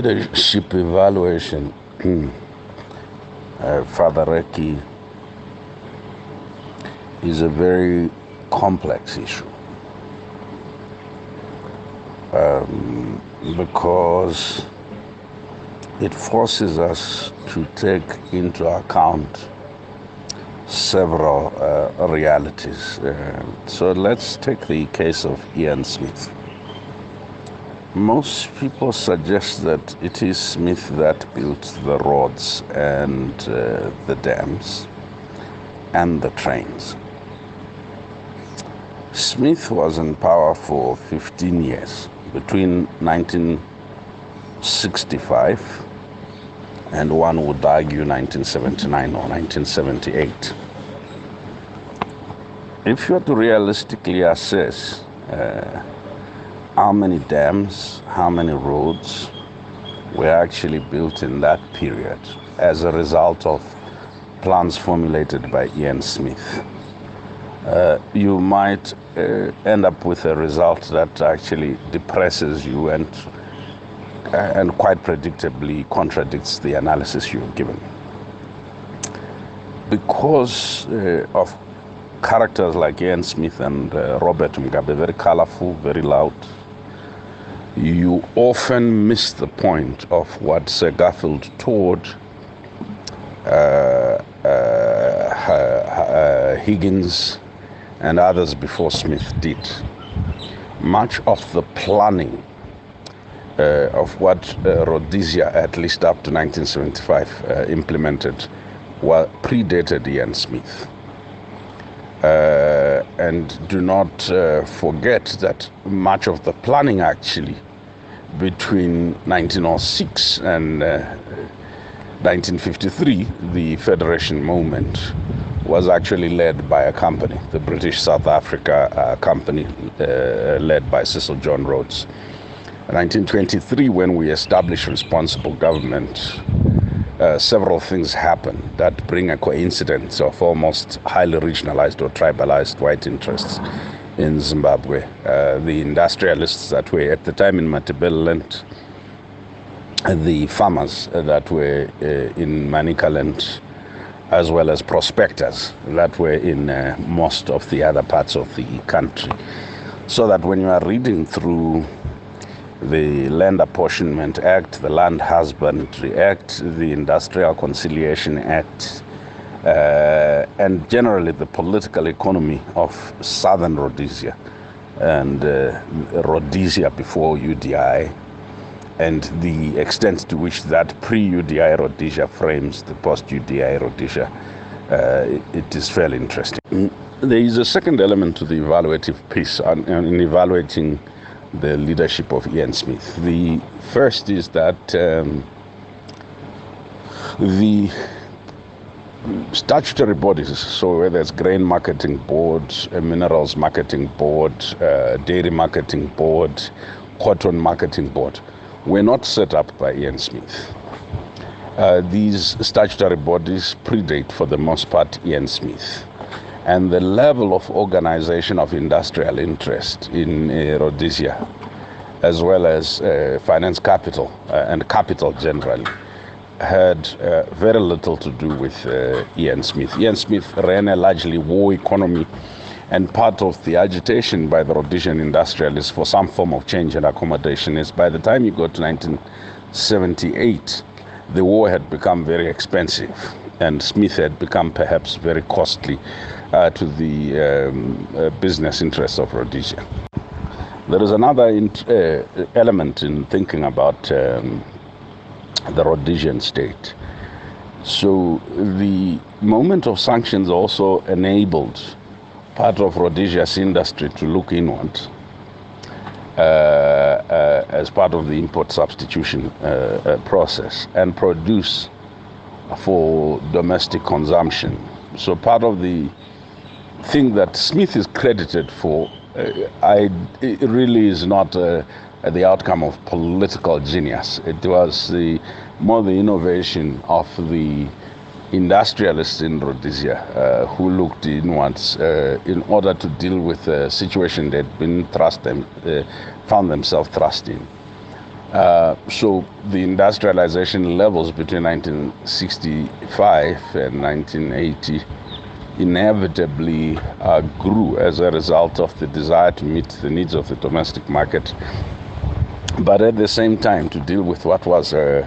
Leadership evaluation, Father Reki, is a very complex issue because it forces us to take into account several realities. So let's take the case of Ian Smith. Most people suggest that it is Smith that built the roads and the dams and the trains. Smith was in power for 15 years, between 1965 and one would argue 1979 or 1978. If you were to realistically assess how many dams, how many roads were actually built in that period as a result of plans formulated by Ian Smith, you might end up with a result that actually depresses you and quite predictably contradicts the analysis you've given. Because of characters like Ian Smith and Robert Mugabe, very colorful, very loud, you often miss the point of what Sir Garfield Todd, Higgins, and others before Smith did. Much of the planning of what Rhodesia, at least up to 1975, implemented, predated Ian Smith. And do not forget that much of the planning actually between 1906 and 1953, the Federation movement, was actually led by a company, the British South Africa company, led by Cecil John Rhodes. In 1923, when we established responsible government, several things happen that bring a coincidence of almost highly regionalized or tribalized white interests in Zimbabwe. The industrialists that were at the time in Matabeleland, the farmers that were in Manicaland, as well as prospectors that were in most of the other parts of the country. So that when you are reading through the Land Apportionment Act, the Land Husbandry Act, the Industrial Conciliation Act, and generally the political economy of Southern Rhodesia and Rhodesia before UDI, and the extent to which that pre-UDI Rhodesia frames the post-UDI Rhodesia, it is fairly interesting. There is a second element to the evaluative piece in evaluating the leadership of Ian Smith. The first is that the statutory bodies, so whether it's Grain Marketing Board, Minerals Marketing Board, Dairy Marketing Board, Cotton Marketing Board, were not set up by Ian Smith. These statutory bodies predate, for the most part, Ian Smith. And the level of organization of industrial interest in Rhodesia, as well as finance capital and capital generally, had very little to do with Ian Smith. Ian Smith ran a largely war economy, and part of the agitation by the Rhodesian industrialists for some form of change and accommodation is by the time you go to 1978, the war had become very expensive, and Smith had become perhaps very costly to the business interests of Rhodesia. There is another element in thinking about the Rhodesian state. So the moment of sanctions also enabled part of Rhodesia's industry to look inward as part of the import substitution process and produce for domestic consumption. So part of the thing that Smith is credited for, it really is not the outcome of political genius. It was more the innovation of the industrialists in Rhodesia who looked inwards in order to deal with a situation they'd been found themselves thrust in. So the industrialization levels between 1965 and 1980 inevitably grew as a result of the desire to meet the needs of the domestic market, but at the same time to deal with what was a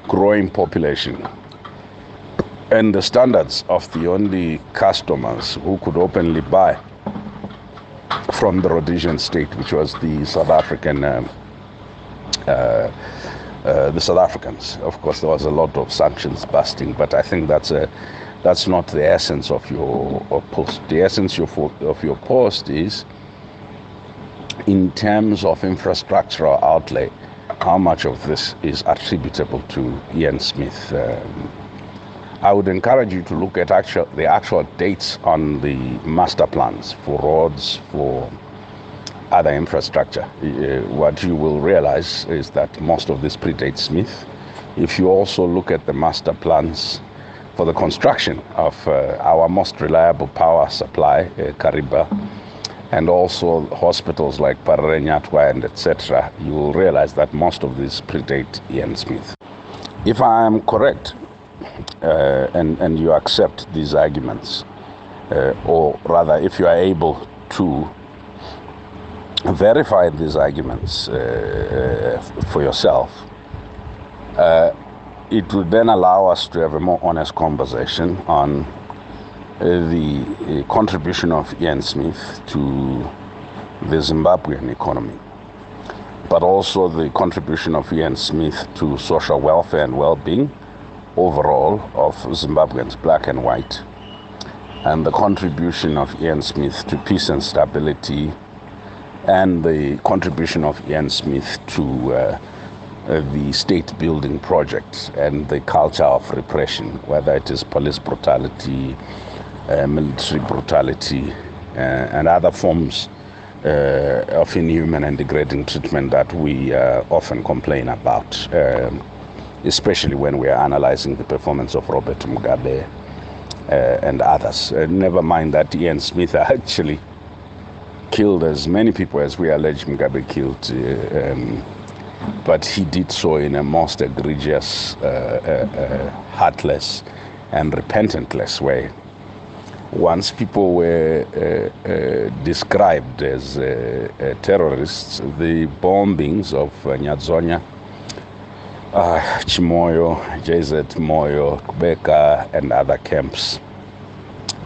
growing population. And the standards of the only customers who could openly buy from the Rhodesian state, which was the South Africans. Of course, there was a lot of sanctions busting, but I think that's not the essence of your post. The essence of your post is, in terms of infrastructural outlay, how much of this is attributable to Ian Smith. I would encourage you to look at the actual dates on the master plans for roads, for other infrastructure. What you will realize is that most of this predates Smith. If you also look at the master plans for the construction of our most reliable power supply, Kariba, and also hospitals like Pararenyatwa and etc., you will realize that most of these predate Ian Smith. If I am correct, and you accept these arguments, or rather if you are able to verify these arguments for yourself, it would then allow us to have a more honest conversation on the contribution of Ian Smith to the Zimbabwean economy, but also the contribution of Ian Smith to social welfare and well-being overall of Zimbabweans, black and white, and the contribution of Ian Smith to peace and stability, and the contribution of Ian Smith to the state building project and the culture of repression, whether it is police brutality, military brutality, and other forms of inhuman and degrading treatment that we often complain about, especially when we are analyzing the performance of Robert Mugabe and others. Never mind that Ian Smith actually killed as many people as we allege Mugabe killed, but he did so in a most egregious, heartless, and repentantless way. Once people were described as terrorists, the bombings of Nyadzonya, Chimoyo, JZ Moyo, Kubeka, and other camps,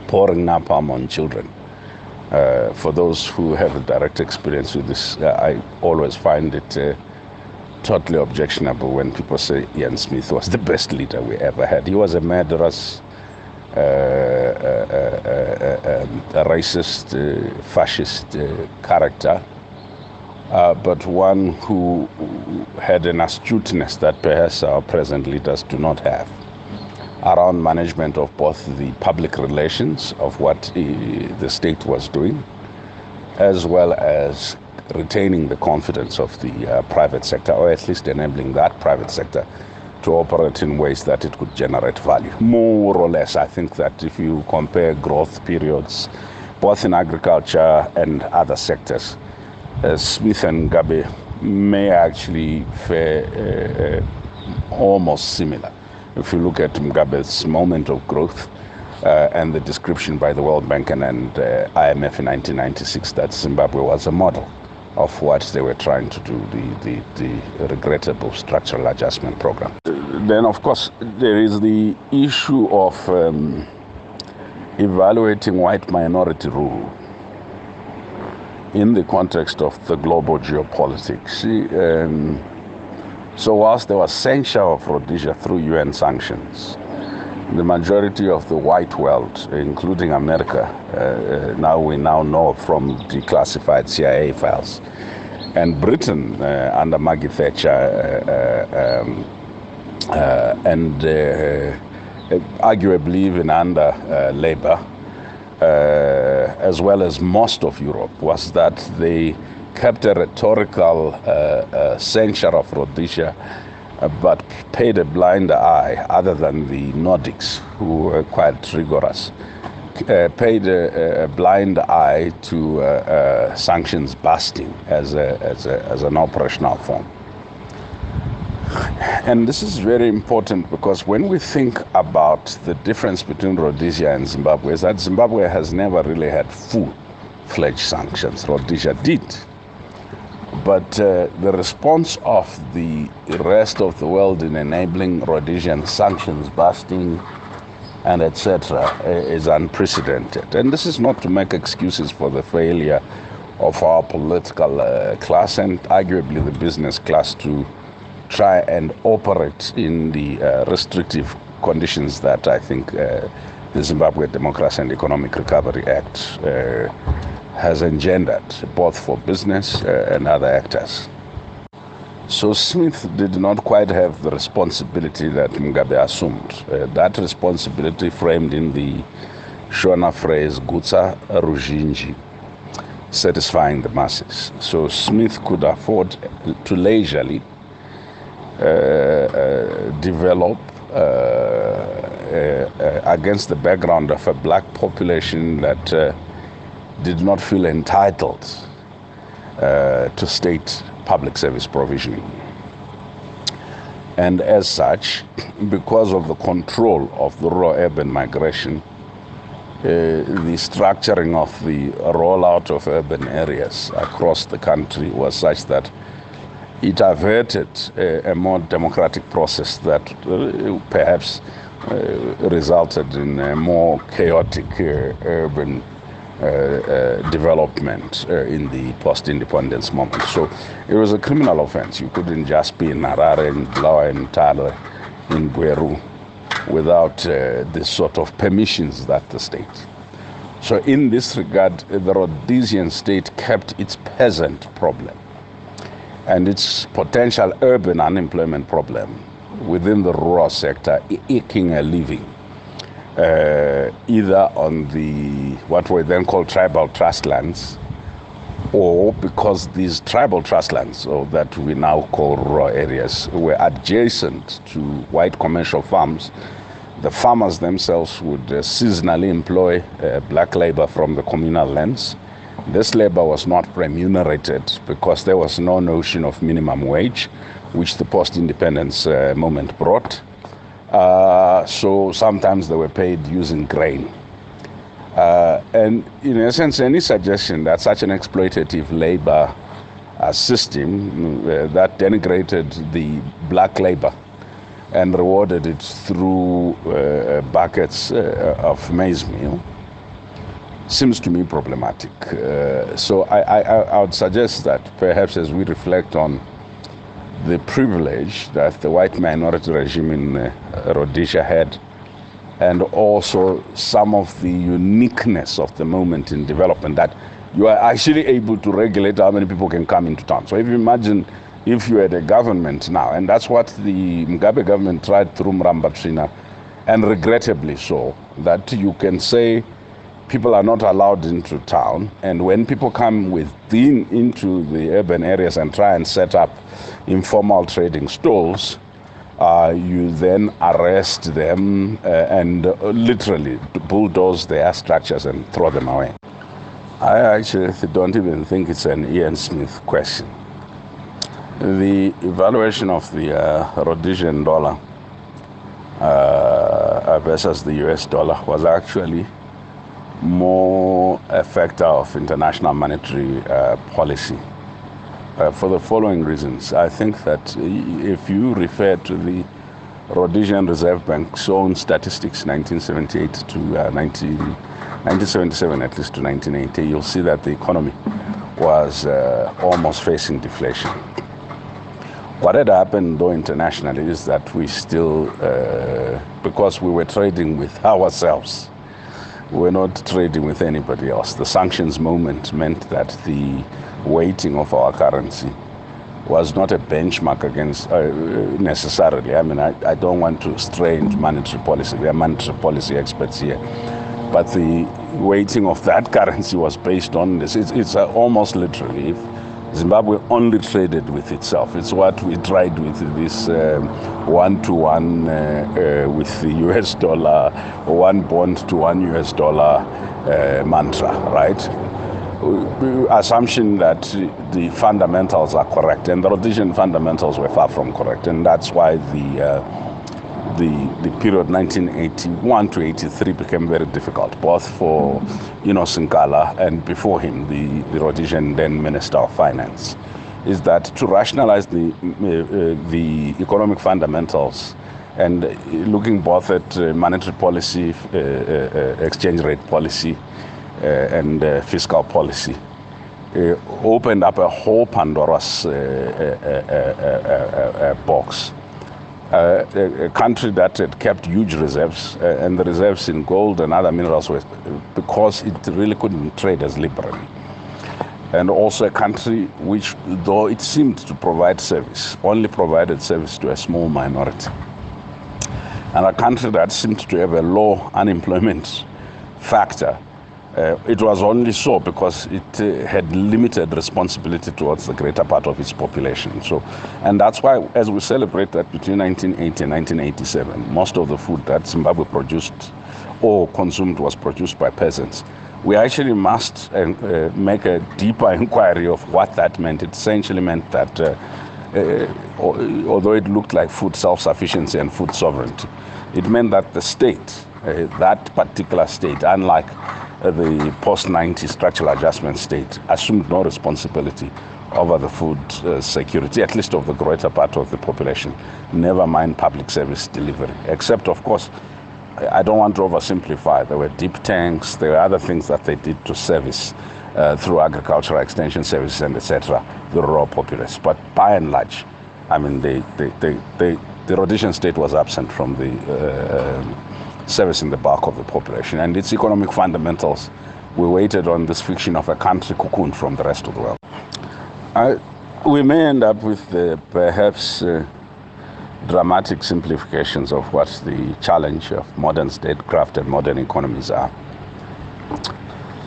pouring napalm on children. For those who have a direct experience with this, I always find it totally objectionable when people say Ian Smith was the best leader we ever had. He was a murderous, a racist, fascist character, but one who had an astuteness that perhaps our present leaders do not have, around management of both the public relations of what the state was doing, as well as retaining the confidence of the private sector, or at least enabling that private sector to operate in ways that it could generate value. More or less, I think that if you compare growth periods, both in agriculture and other sectors, Smith and Mugabe may actually fare almost similar. If you look at Mugabe's moment of growth and the description by the World Bank and IMF in 1996 that Zimbabwe was a model of what they were trying to do, the regrettable structural adjustment program. Then, of course, there is the issue of evaluating white minority rule in the context of the global geopolitics. So whilst there was censure of Rhodesia through UN sanctions, the majority of the white world, including America, we now know from declassified CIA files, and Britain under Maggie Thatcher, and arguably even under Labour, as well as most of Europe, was that they kept a rhetorical censure of Rhodesia, but paid a blind eye, other than the Nordics, who were quite rigorous, paid a blind eye to sanctions busting as an operational form. And this is very important because when we think about the difference between Rhodesia and Zimbabwe, is that Zimbabwe has never really had full-fledged sanctions. Rhodesia did. But the response of the rest of the world in enabling Rhodesian sanctions busting and etc. is unprecedented. And this is not to make excuses for the failure of our political class and arguably the business class to try and operate in the restrictive conditions that I think the Zimbabwe Democracy and Economic Recovery Act has engendered, both for business and other actors. So Smith did not quite have the responsibility that Mugabe assumed. That responsibility framed in the Shona phrase, Gutsa Ruzhinji, satisfying the masses. So Smith could afford to leisurely develop against the background of a black population that did not feel entitled to state public service provisioning. And as such, because of the control of the rural-urban migration, the structuring of the rollout of urban areas across the country was such that it averted a more democratic process that perhaps resulted in a more chaotic urban development in the post-independence moment. So it was a criminal offense. You couldn't just be in Harare, in Blawa, in Tale, in Gweru without this sort of permissions that the state. So in this regard, the Rhodesian state kept its peasant problem and its potential urban unemployment problem within the rural sector, eking a living. Either on the what we then call tribal trust lands, or because these tribal trust lands, or that we now call rural areas, were adjacent to white commercial farms, the farmers themselves would seasonally employ black labor from the communal lands. This labor was not remunerated because there was no notion of minimum wage, which the post-independence moment brought. So sometimes they were paid using grain. And in essence, any suggestion that such an exploitative labor system that denigrated the black labor and rewarded it through buckets of maize meal seems to me problematic. So I would suggest that perhaps as we reflect on the privilege that the white minority regime in Rhodesia had, and also some of the uniqueness of the moment in development, that you are actually able to regulate how many people can come into town. So if you imagine if you had a government now, and that's what the Mugabe government tried through Mrambatrina, and regrettably so, that you can say people are not allowed into town, and when people come into the urban areas and try and set up informal trading stalls, you then arrest them and literally bulldoze their structures and throw them away. I actually don't even think it's an Ian Smith question. The evaluation of the Rhodesian dollar versus the US dollar was actually more a factor of international monetary policy for the following reasons. I think that if you refer to the Rhodesian Reserve Bank's own statistics, 1978 to 1977 at least to 1980, you'll see that the economy was almost facing deflation. What had happened though internationally is that we still, because we were trading with ourselves, we're not trading with anybody else. The sanctions moment meant that the weighting of our currency was not a benchmark against necessarily. I mean, I don't want to stray into monetary policy. We are monetary policy experts here. But the weighting of that currency was based on this. It's almost literally, if Zimbabwe only traded with itself. It's what we tried with this one-to-one with the US dollar, one bond to one US dollar mantra, right? assumption that the fundamentals are correct, and the Rhodesian fundamentals were far from correct, and that's why the period 1981 to 83 became very difficult, both for Sinkala and before him, the Rhodesian then Minister of Finance, is that to rationalize the economic fundamentals and looking both at monetary policy, exchange rate policy, and fiscal policy, opened up a whole Pandora's box. A country that had kept huge reserves, and the reserves in gold and other minerals were because it really couldn't trade as liberally. And also a country which, though it seemed to provide service, only provided service to a small minority. And a country that seemed to have a low unemployment factor. It was only so because it had limited responsibility towards the greater part of its population. And that's why, as we celebrate that between 1980 and 1987, most of the food that Zimbabwe produced or consumed was produced by peasants. We actually must make a deeper inquiry of what that meant. It essentially meant that although it looked like food self-sufficiency and food sovereignty, it meant that the state, that particular state, unlike the post-90 structural adjustment state, assumed no responsibility over the food security, at least of the greater part of the population, never mind public service delivery. Except, of course, I don't want to oversimplify. There were deep tanks, there were other things that they did to service through agricultural extension services and etc., the rural populace. But by and large, I mean, the Rhodesian state was absent from the servicing the bulk of the population, and its economic fundamentals were weighted on this fiction of a country cocooned from the rest of the world. We may end up with perhaps dramatic simplifications of what the challenge of modern statecraft and modern economies are.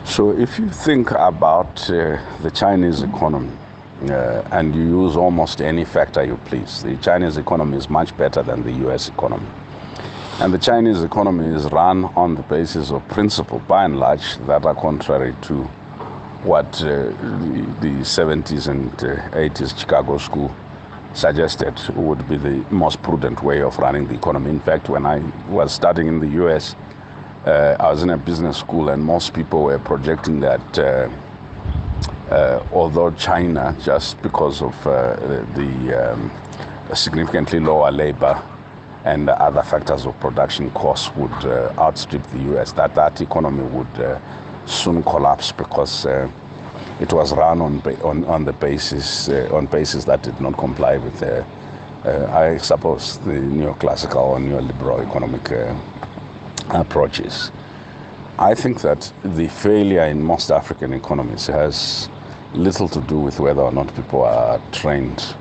So if you think about the Chinese economy, and you use almost any factor you please, the Chinese economy is much better than the US economy. And the Chinese economy is run on the basis of principle, by and large, that are contrary to what the 70s and 80s Chicago School suggested would be the most prudent way of running the economy. In fact, when I was studying in the US, I was in a business school, and most people were projecting that although China, just because of the significantly lower labor and other factors of production costs would outstrip the US, that economy would soon collapse because it was run on the basis that did not comply with I suppose the neoclassical or neoliberal economic approaches. I think that the failure in most African economies has little to do with whether or not people are trained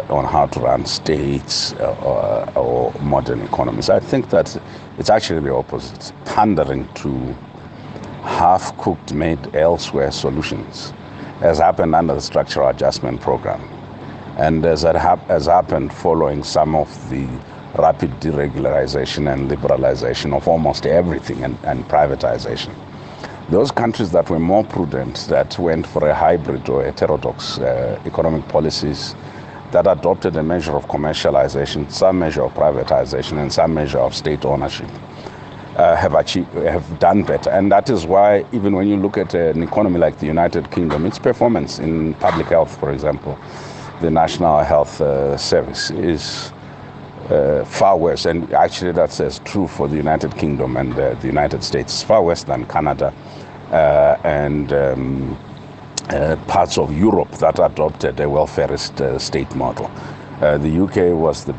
on how to run states or modern economies. I think that it's actually the opposite, pandering to half-cooked, made elsewhere solutions, as happened under the structural adjustment program, and as has happened following some of the rapid deregularization and liberalization of almost everything and privatization. Those countries that were more prudent, that went for a hybrid or heterodox economic policies, that adopted a measure of commercialization, some measure of privatization, and some measure of state ownership, have done better. And that is why, even when you look at an economy like the United Kingdom, its performance in public health, for example, the National Health Service is far worse, and actually that's as true for the United Kingdom and the United States, far worse than Canada and parts of Europe that adopted a welfarist state model. The UK was the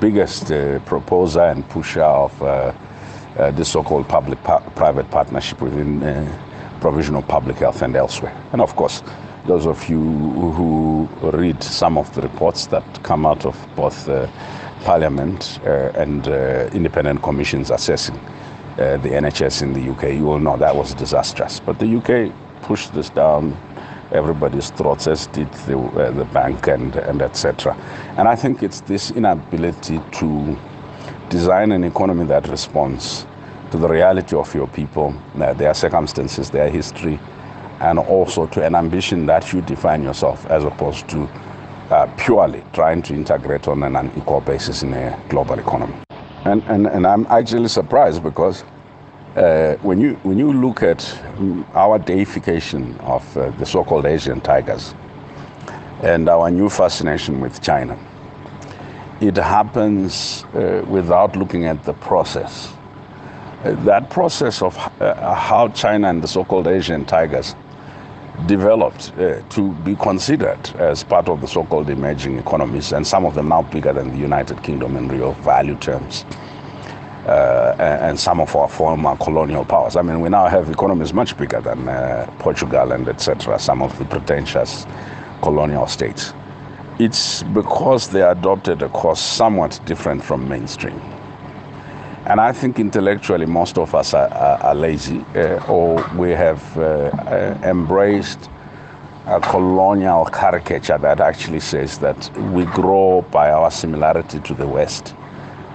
biggest proposer and pusher of the so-called public-private partnership within provision of public health and elsewhere. And of course, those of you who read some of the reports that come out of both Parliament and independent commissions assessing the NHS in the UK, you will know that was disastrous. But the UK pushed this down everybody's throats, as did the bank and etc. And I think it's this inability to design an economy that responds to the reality of your people, their circumstances, their history, and also to an ambition that you define yourself, as opposed to purely trying to integrate on an unequal basis in a global economy. And I'm actually surprised because when you look at our deification of the so-called Asian tigers and our new fascination with China, it happens without looking at the process. That process of how China and the so-called Asian tigers developed to be considered as part of the so-called emerging economies, and some of them now bigger than the United Kingdom in real value terms, and some of our former colonial powers. I mean, we now have economies much bigger than Portugal and etc., some of the pretentious colonial states. It's because they adopted a course somewhat different from mainstream. And I think intellectually most of us are lazy, or we have embraced a colonial caricature that actually says that we grow by our similarity to the West,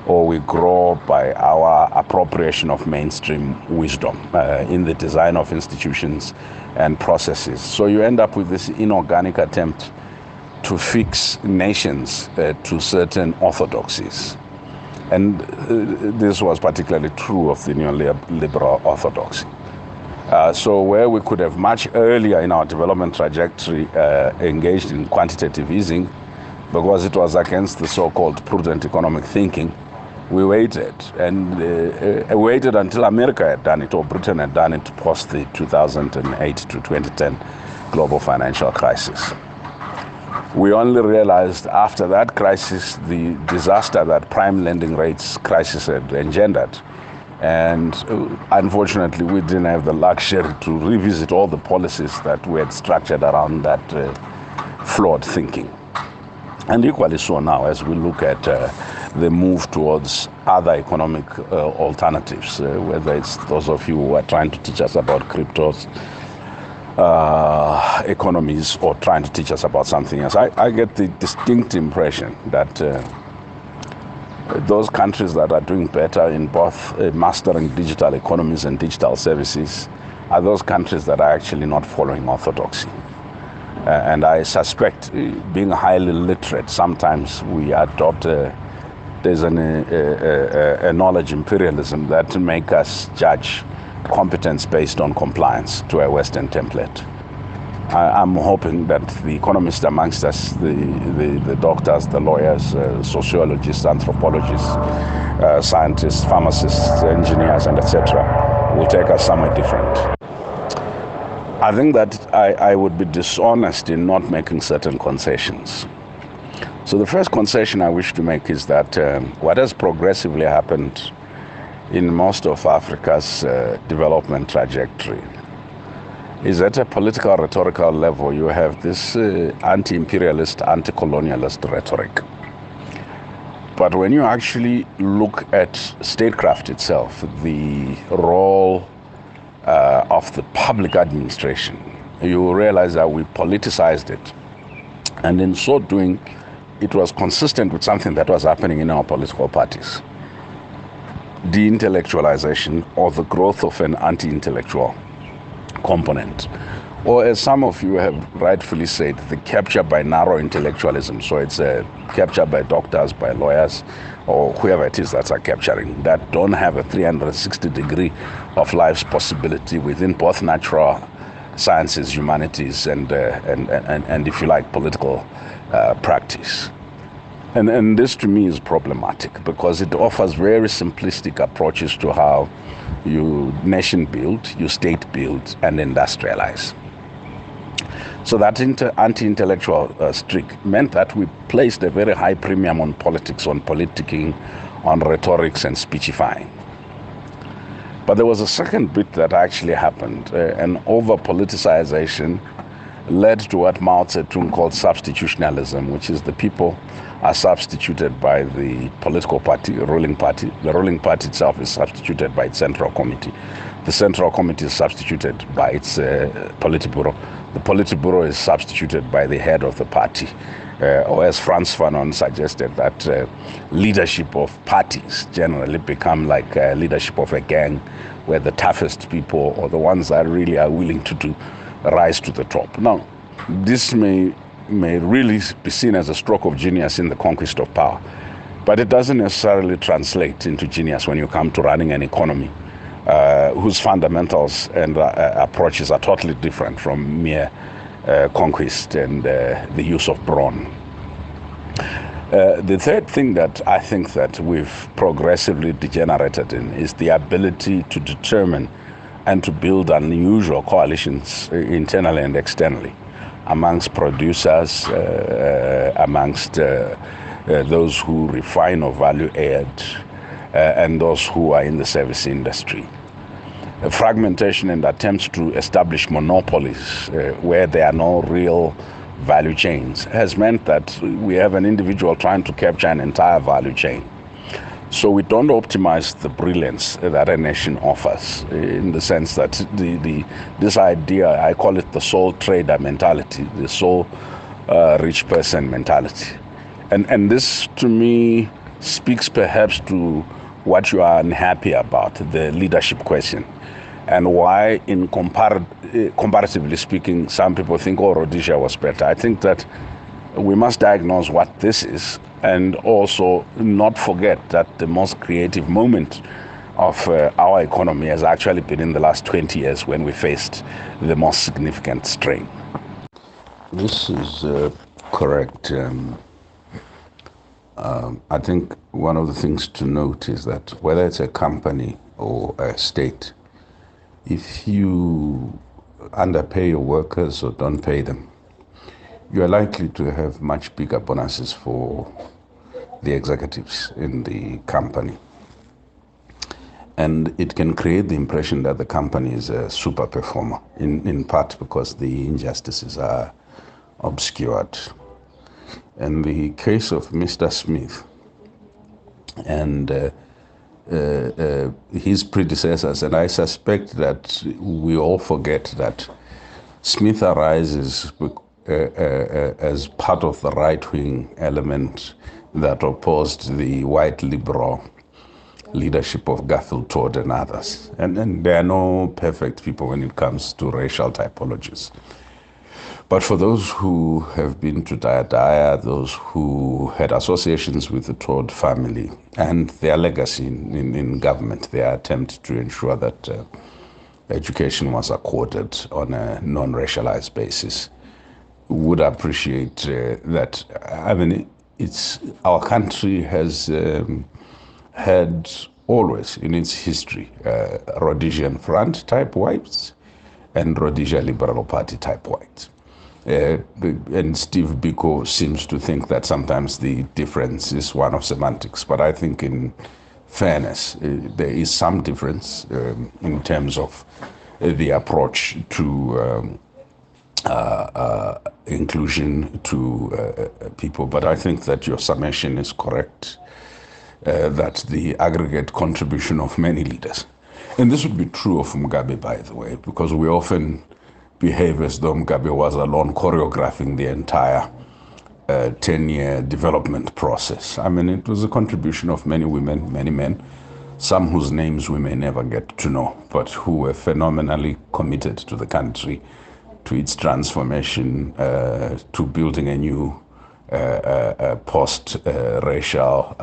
or we grow by our appropriation of mainstream wisdom in the design of institutions and processes. So you end up with this inorganic attempt to fix nations to certain orthodoxies. And this was particularly true of the neoliberal orthodoxy. So where we could have much earlier in our development trajectory engaged in quantitative easing, because it was against the so-called prudent economic thinking, we waited. And waited until America had done it, or Britain had done it, post the 2008 to 2010 global financial crisis. We only realized after that crisis the disaster that prime lending rates crisis had engendered. And unfortunately, we didn't have the luxury to revisit all the policies that we had structured around that flawed thinking. And equally so now, as we look at the move towards other economic alternatives, whether it's those of you who are trying to teach us about cryptos, economies, or trying to teach us about something else. I get the distinct impression that those countries that are doing better in both mastering digital economies and digital services are those countries that are actually not following orthodoxy. And I suspect, being highly literate, sometimes we adopt there's a knowledge imperialism that make us judge competence based on compliance to a Western template. I'm hoping that the economists amongst us, the doctors, the lawyers, sociologists, anthropologists, scientists, pharmacists, engineers, and etc., will take us somewhere different. I think that I would be dishonest in not making certain concessions. So the first concession I wish to make is that what has progressively happened in most of Africa's development trajectory is at a political rhetorical level. You have this anti-imperialist, anti-colonialist rhetoric. But when you actually look at statecraft itself, the role of the public administration, you realize that we politicized it. And in so doing, it was consistent with something that was happening in our political parties. De-intellectualization, or the growth of an anti-intellectual component, or as some of you have rightfully said, the capture by narrow intellectualism. So it's a capture by doctors, by lawyers, or whoever it is that are capturing, that don't have a 360 degree of life's possibility within both natural sciences, humanities, and if you like, political practice. And this to me is problematic because it offers very simplistic approaches to how you nation build, you state build, and industrialize. So that anti-intellectual streak meant that we placed a very high premium on politics, on politicking, on rhetorics and speechifying. But there was a second bit that actually happened. An over-politicization led to what Mao Zedong called substitutionalism, which is the people are substituted by the political party, ruling party. The ruling party itself is substituted by its central committee. The central committee is substituted by its Politburo. The Politburo is substituted by the head of the party. or as Frantz Fanon suggested, that leadership of parties generally become like leadership of a gang, where the toughest people or the ones that really are willing to rise to the top. Now, this may really be seen as a stroke of genius in the conquest of power, but it doesn't necessarily translate into genius when you come to running an economy whose fundamentals and approaches are totally different from mere conquest and the use of brawn. The third thing that I think that we've progressively degenerated in is the ability to determine and to build unusual coalitions internally and externally amongst producers, amongst those who refine or value add, and those who are in the service industry. Fragmentation and attempts to establish monopolies where there are no real value chains has meant that we have an individual trying to capture an entire value chain. So we don't optimize the brilliance that a nation offers, in the sense that this idea, I call it the sole trader mentality, the sole rich person mentality. And this, to me, speaks perhaps to what you are unhappy about, the leadership question, and why, in comparatively speaking, some people think, oh, Rhodesia was better. I think that we must diagnose what this is, and also not forget that the most creative moment of our economy has actually been in the last 20 years, when we faced the most significant strain. This is correct. I think one of the things to note is that whether it's a company or a state, if you underpay your workers or don't pay them, you are likely to have much bigger bonuses for the executives in the company. And it can create the impression that the company is a super performer, in part because the injustices are obscured. In the case of Mr. Smith and his predecessors, and I suspect that we all forget that Smith arises as part of the right-wing element that opposed the white liberal leadership of Garfield Todd and others. And there are no perfect people when it comes to racial typologies. But for those who have been to Daya, those who had associations with the Todd family and their legacy in government, their attempt to ensure that education was accorded on a non-racialized basis, would appreciate that. I mean, our country has had always in its history Rhodesian Front type whites and Rhodesia Liberal Party type whites. And Steve Biko seems to think that sometimes the difference is one of semantics, but I think in fairness, there is some difference in terms of the approach to inclusion to people. But I think that your summation is correct, that the aggregate contribution of many leaders, and this would be true of Mugabe, by the way, because we often behave as though Mugabe was alone choreographing the entire 10-year development process. I mean, it was a contribution of many women, many men, some whose names we may never get to know, but who were phenomenally committed to the country, to its transformation, to building a new post-racial,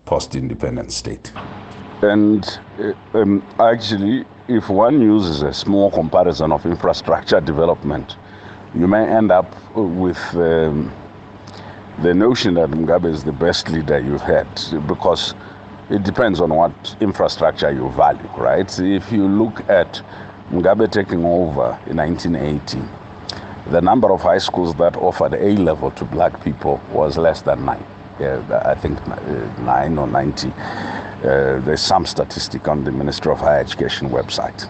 post-independent state. And actually, if one uses a small comparison of infrastructure development, you may end up with the notion that Mugabe is the best leader you've had, because it depends on what infrastructure you value, right? If you look at Mugabe taking over in 1980, the number of high schools that offered A-level to black people was less than 9. Yeah, I think 9 or 90. There's some statistic on the Ministry of Higher Education website.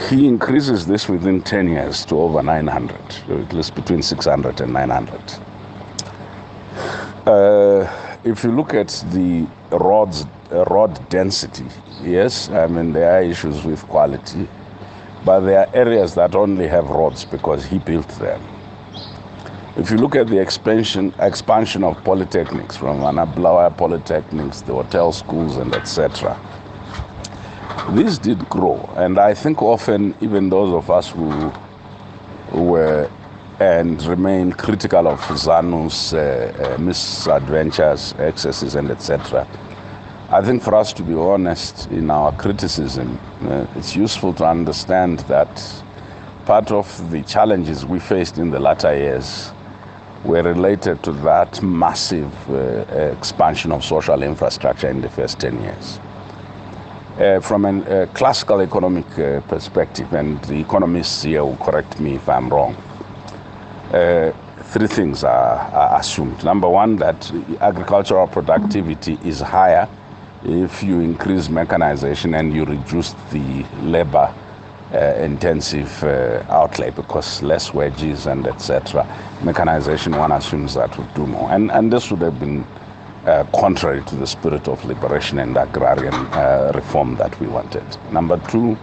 He increases this within 10 years to over 900, at least between 600 and 900. If you look at the road density, yes, I mean, there are issues with quality, but there are areas that only have roads because he built them. If you look at the expansion of polytechnics, from Anablawa polytechnics, the hotel schools, and etc., these did grow. And I think often even those of us who were and remain critical of ZANU's misadventures, excesses, and etc., I think for us to be honest in our criticism, it's useful to understand that part of the challenges we faced in the latter years were related to that massive expansion of social infrastructure in the first 10 years. From a classical economic perspective, and the economists here will correct me if I'm wrong, three things are assumed. Number one, that agricultural productivity is higher if you increase mechanization and you reduce the labor intensive outlay, because less wages and etc. Mechanization, one assumes that would do more. And this would have been contrary to the spirit of liberation and agrarian reform that we wanted. Number two,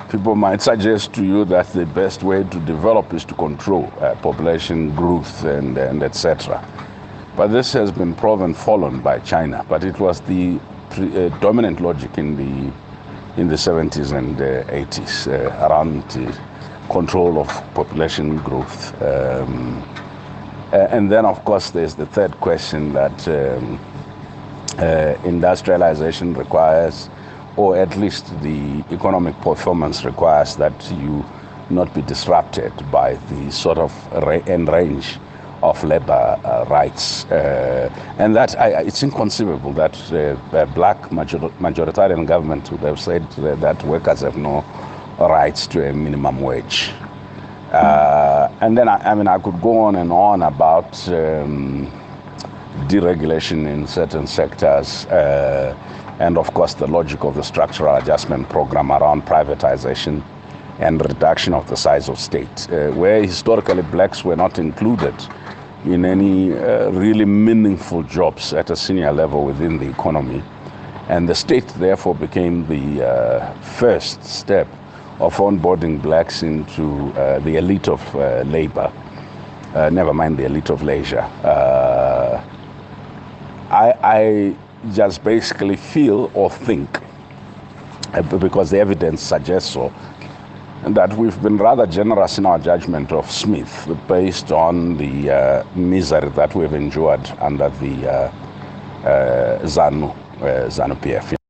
people might suggest to you that the best way to develop is to control population growth and etc. But this has been proven fallen by China. But it was the dominant logic in the 70s and 80s around the control of population growth. And then, of course, there's the third question that industrialization requires, or at least the economic performance requires, that you not be disrupted by the sort of end range of labor rights. And that it's inconceivable that a black majoritarian government would have said that workers have no rights to a minimum wage. And then, I could go on and on about deregulation in certain sectors, and of course the logic of the structural adjustment program around privatization and reduction of the size of state, where historically blacks were not included in any really meaningful jobs at a senior level within the economy. And the state therefore became the first step of onboarding blacks into the elite of labor, never mind the elite of leisure. I just basically feel or think, because the evidence suggests so, that we've been rather generous in our judgment of Smith based on the misery that we've endured under the ZANU PF.